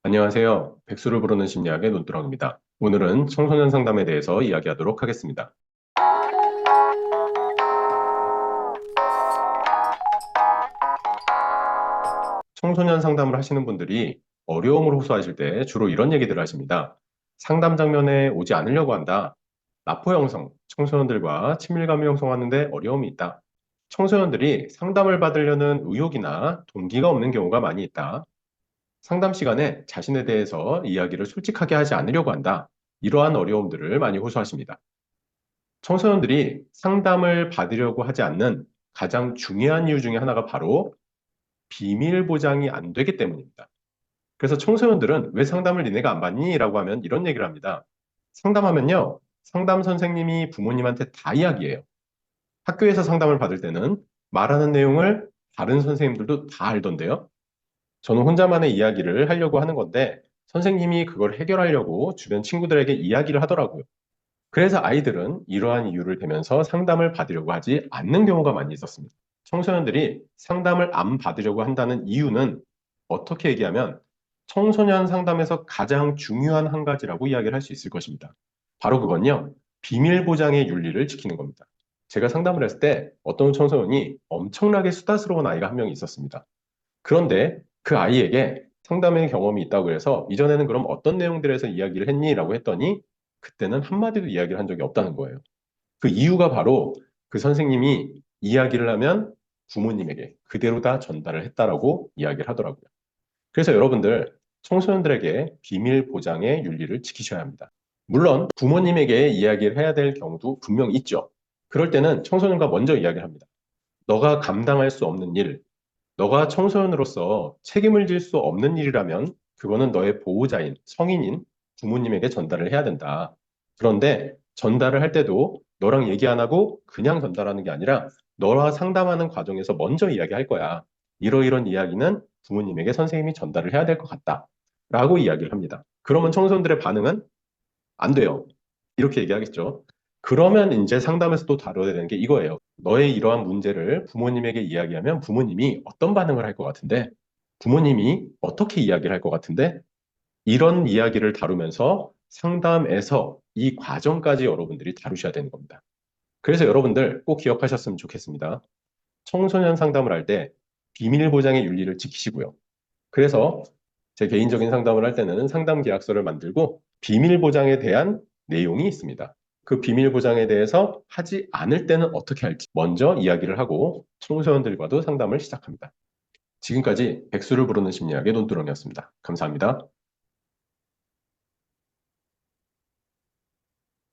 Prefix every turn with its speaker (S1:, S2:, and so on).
S1: 안녕하세요. 백수를 부르는 심리학의 논두렁입니다. 오늘은 청소년 상담에 대해서 이야기하도록 하겠습니다. 청소년 상담을 하시는 분들이 어려움을 호소하실 때 주로 이런 얘기들을 하십니다. 상담 장면에 오지 않으려고 한다. 나포 형성, 청소년들과 친밀감을 형성하는데 어려움이 있다. 청소년들이 상담을 받으려는 의욕이나 동기가 없는 경우가 많이 있다. 상담 시간에 자신에 대해서 이야기를 솔직하게 하지 않으려고 한다. 이러한 어려움들을 많이 호소하십니다. 청소년들이 상담을 받으려고 하지 않는 가장 중요한 이유 중에 하나가 바로 비밀 보장이 안 되기 때문입니다. 그래서 청소년들은 왜 상담을 니네가 안 받니? 라고 하면 이런 얘기를 합니다. 상담하면요, 상담 선생님이 부모님한테 다 이야기해요. 학교에서 상담을 받을 때는 말하는 내용을 다른 선생님들도 다 알던데요. 저는 혼자만의 이야기를 하려고 하는 건데 선생님이 그걸 해결하려고 주변 친구들에게 이야기를 하더라고요. 그래서 아이들은 이러한 이유를 대면서 상담을 받으려고 하지 않는 경우가 많이 있었습니다. 청소년들이 상담을 안 받으려고 한다는 이유는 어떻게 얘기하면 청소년 상담에서 가장 중요한 한 가지라고 이야기를 할 수 있을 것입니다. 바로 그건요, 비밀 보장의 윤리를 지키는 겁니다. 제가 상담을 했을 때 어떤 청소년이 엄청나게 수다스러운 아이가 한 명이 있었습니다. 그런데 그 아이에게 상담의 경험이 있다고 해서 이전에는 그럼 어떤 내용들에서 이야기를 했니? 라고 했더니 그때는 한마디도 이야기를 한 적이 없다는 거예요. 그 이유가 바로 그 선생님이 이야기를 하면 부모님에게 그대로 다 전달을 했다라고 이야기를 하더라고요. 그래서 여러분들 청소년들에게 비밀 보장의 윤리를 지키셔야 합니다. 물론 부모님에게 이야기를 해야 될 경우도 분명 있죠. 그럴 때는 청소년과 먼저 이야기를 합니다. 너가 감당할 수 없는 일, 너가 청소년으로서 책임을 질 수 없는 일이라면 그거는 너의 보호자인 성인인 부모님에게 전달을 해야 된다. 그런데 전달을 할 때도 너랑 얘기 안 하고 그냥 전달하는 게 아니라 너와 상담하는 과정에서 먼저 이야기할 거야. 이러이런 이야기는 부모님에게 선생님이 전달을 해야 될 것 같다. 라고 이야기를 합니다. 그러면 청소년들의 반응은 안 돼요. 이렇게 얘기하겠죠. 그러면 이제 상담에서 또 다뤄야 되는 게 이거예요. 너의 이러한 문제를 부모님에게 이야기하면 부모님이 어떤 반응을 할 것 같은데, 부모님이 어떻게 이야기를 할 것 같은데, 이런 이야기를 다루면서 상담에서 이 과정까지 여러분들이 다루셔야 되는 겁니다. 그래서 여러분들 꼭 기억하셨으면 좋겠습니다. 청소년 상담을 할 때 비밀 보장의 윤리를 지키시고요. 그래서 제 개인적인 상담을 할 때는 상담 계약서를 만들고 비밀 보장에 대한 내용이 있습니다. 그 비밀 보장에 대해서 하지 않을 때는 어떻게 할지 먼저 이야기를 하고 청소년들과도 상담을 시작합니다. 지금까지 백수를 부르는 심리학의 논두렁이었습니다. 감사합니다.